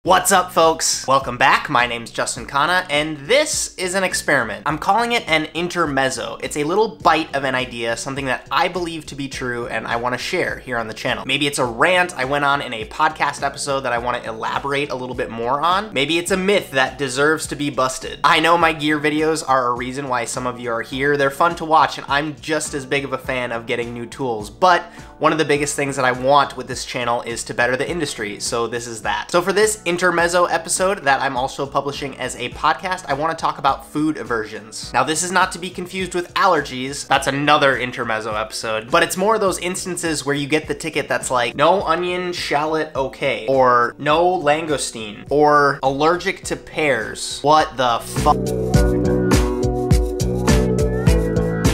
What's up, folks? Welcome back. My name's Justin Khanna, and this is an experiment. I'm calling it an intermezzo. It's a little bite of an idea, something that I believe to be true and I want to share here on the channel. Maybe it's a rant I went on in a podcast episode that I want to elaborate a little bit more on. Maybe it's a myth that deserves to be busted. I know my gear videos are a reason why some of you are here. They're fun to watch, and I'm just as big of a fan of getting new tools, but one of the biggest things that I want with this channel is to better the industry, so this is that. So for this Intermezzo episode that I'm also publishing as a podcast, I want to talk about food aversions. Now, this is not to be confused with allergies. That's another Intermezzo episode, but it's more of those instances where you get the ticket that's like, no onion, shallot, okay, or no langoustine, or allergic to pears. What the fuck?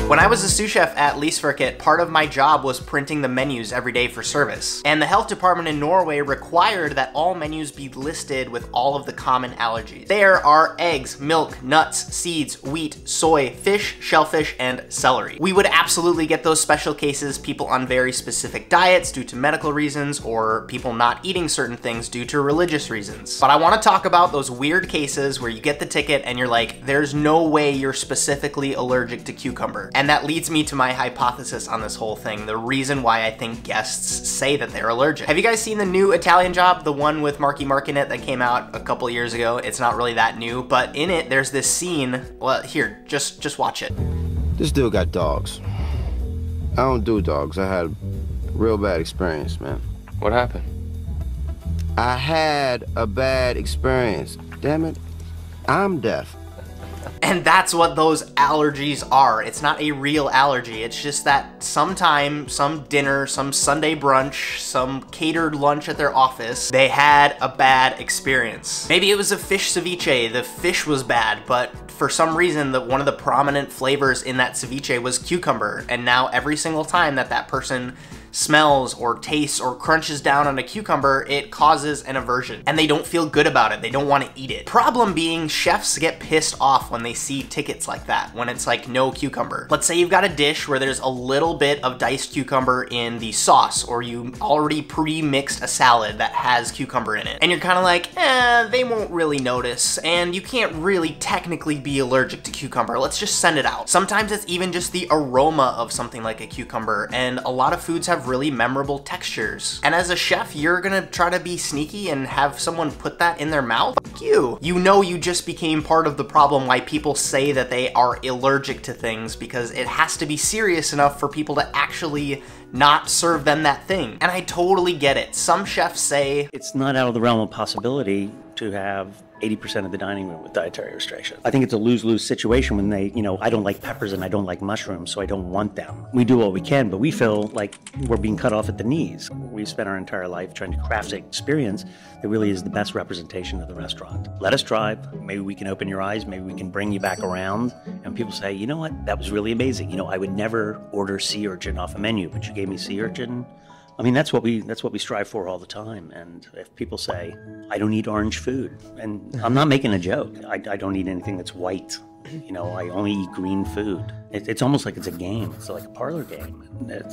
When I was a sous chef at Lysverket, part of my job was printing the menus every day for service. And the health department in Norway required that all menus be listed with all of the common allergies. There are eggs, milk, nuts, seeds, wheat, soy, fish, shellfish, and celery. We would absolutely get those special cases, people on very specific diets due to medical reasons, or people not eating certain things due to religious reasons. But I want to talk about those weird cases where you get the ticket and you're like, there's no way you're specifically allergic to cucumber. And that leads me to my hypothesis on this whole thing, the reason why I think guests say that they're allergic. Have you guys seen the new Italian Job, the one with Marky Mark in it that came out a couple years ago? It's not really that new, but in it, there's this scene. Well, here, just watch it. This dude got dogs. I don't do dogs. I had a real bad experience, man. What happened? I had a bad experience. Damn it, I'm deaf. And that's what those allergies are. It's not a real allergy. It's just that sometime, some dinner, some Sunday brunch, some catered lunch at their office, they had a bad experience. Maybe it was a fish ceviche. The fish was bad, but for some reason, one of the prominent flavors in that ceviche was cucumber. And now every single time that that person smells or tastes or crunches down on a cucumber, it causes an aversion. And they don't feel good about it. They don't want to eat it. Problem being, chefs get pissed off when they see tickets like that, when it's like no cucumber. Let's say you've got a dish where there's a little bit of diced cucumber in the sauce, or you already pre-mixed a salad that has cucumber in it. And you're kind of like, they won't really notice, and you can't really technically be allergic to cucumber. Let's just send it out. Sometimes it's even just the aroma of something like a cucumber, and a lot of foods have really memorable textures. And as a chef, you're gonna try to be sneaky and have someone put that in their mouth? Fuck you. You know you just became part of the problem why people say that they are allergic to things, because it has to be serious enough for people to actually not serve them that thing. And I totally get it. Some chefs say, it's not out of the realm of possibility to have 80% of the dining room with dietary restriction. I think it's a lose-lose situation when they, I don't like peppers and I don't like mushrooms, so I don't want them. We do what we can, but we feel like we're being cut off at the knees. We've spent our entire life trying to craft an experience that really is the best representation of the restaurant. Let us drive. Maybe we can open your eyes. Maybe we can bring you back around. And people say, you know what? That was really amazing. I would never order sea urchin off a menu, but you gave me sea urchin. I mean, that's what we strive for all the time. And if people say, I don't eat orange food, and I'm not making a joke, I don't eat anything that's white. I only eat green food. It's almost like it's a game. It's like a parlor game.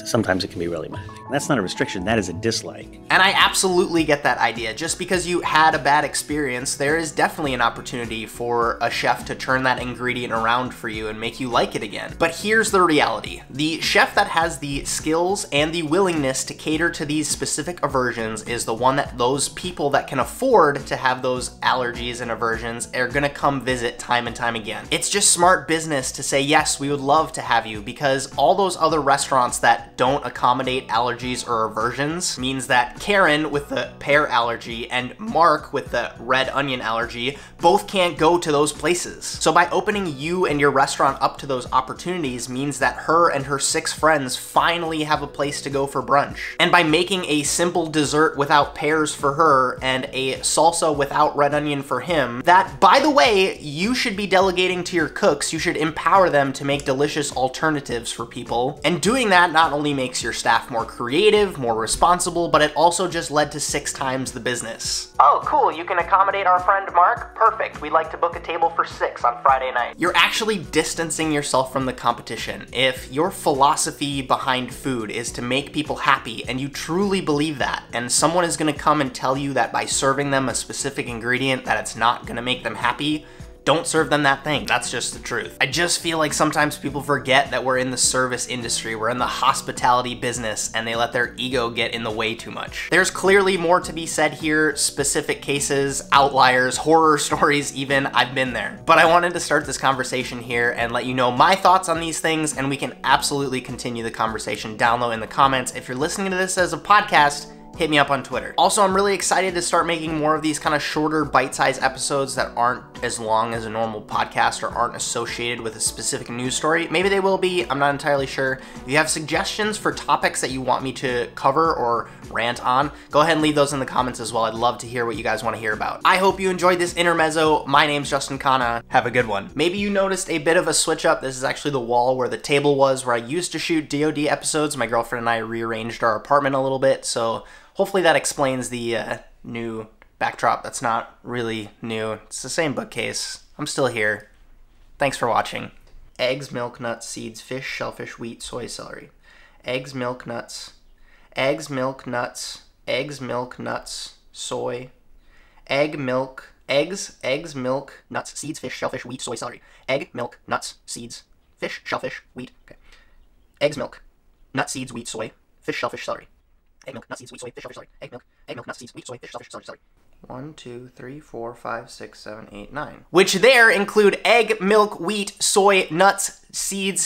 Sometimes it can be really maddening. That's not a restriction, that is a dislike. And I absolutely get that idea. Just because you had a bad experience, there is definitely an opportunity for a chef to turn that ingredient around for you and make you like it again. But here's the reality. The chef that has the skills and the willingness to cater to these specific aversions is the one that those people that can afford to have those allergies and aversions are gonna come visit time and time again. It's just smart business to say, yes, we would love to have you, because all those other restaurants that don't accommodate allergies or aversions means that Karen with the pear allergy and Mark with the red onion allergy both can't go to those places. So by opening you and your restaurant up to those opportunities means that her and her 6 friends finally have a place to go for brunch. And by making a simple dessert without pears for her and a salsa without red onion for him, that, by the way, you should be delegating to to your cooks, you should empower them to make delicious alternatives for people. And doing that not only makes your staff more creative, more responsible, but it also just led to 6 times the business. Oh, cool, you can accommodate our friend Mark? Perfect, we'd like to book a table for 6 on Friday night. You're actually distancing yourself from the competition. If your philosophy behind food is to make people happy, and you truly believe that, and someone is gonna come and tell you that by serving them a specific ingredient that it's not gonna make them happy, don't serve them that thing. That's just the truth. I just feel like sometimes people forget that we're in the service industry, we're in the hospitality business, and they let their ego get in the way too much. There's clearly more to be said here, specific cases, outliers, horror stories even, I've been there. But I wanted to start this conversation here and let you know my thoughts on these things, and we can absolutely continue the conversation down low in the comments. If you're listening to this as a podcast, hit me up on Twitter. Also, I'm really excited to start making more of these kind of shorter bite-sized episodes that aren't as long as a normal podcast or aren't associated with a specific news story. Maybe they will be, I'm not entirely sure. If you have suggestions for topics that you want me to cover or rant on, go ahead and leave those in the comments as well. I'd love to hear what you guys want to hear about. I hope you enjoyed this intermezzo. My name's Justin Khanna. Have a good one. Maybe you noticed a bit of a switch up. This is actually the wall where the table was where I used to shoot DoD episodes. My girlfriend and I rearranged our apartment a little bit, so hopefully that explains the new backdrop. That's not really new. It's the same bookcase. I'm still here. Thanks for watching. Eggs, milk, nuts, seeds, fish, shellfish, wheat, soy, celery. Eggs, milk, nuts. Eggs, milk, nuts. Eggs, milk, nuts, soy. Egg, milk. Eggs, milk, nuts, seeds, fish, shellfish, wheat, soy, celery. Egg, milk, nuts, seeds, fish, shellfish, wheat. Okay. Eggs, milk, nuts, seeds, wheat, soy, fish, shellfish, celery. Egg, milk, nuts, seeds, wheat, soy, fish, shellfish, celery. Egg, milk, nuts, seeds, wheat, soy, fish, shellfish, celery. 1, 2, 3, 4, 5, 6, 7, 8, 9. Which there include egg, milk, wheat, soy, nuts, seeds,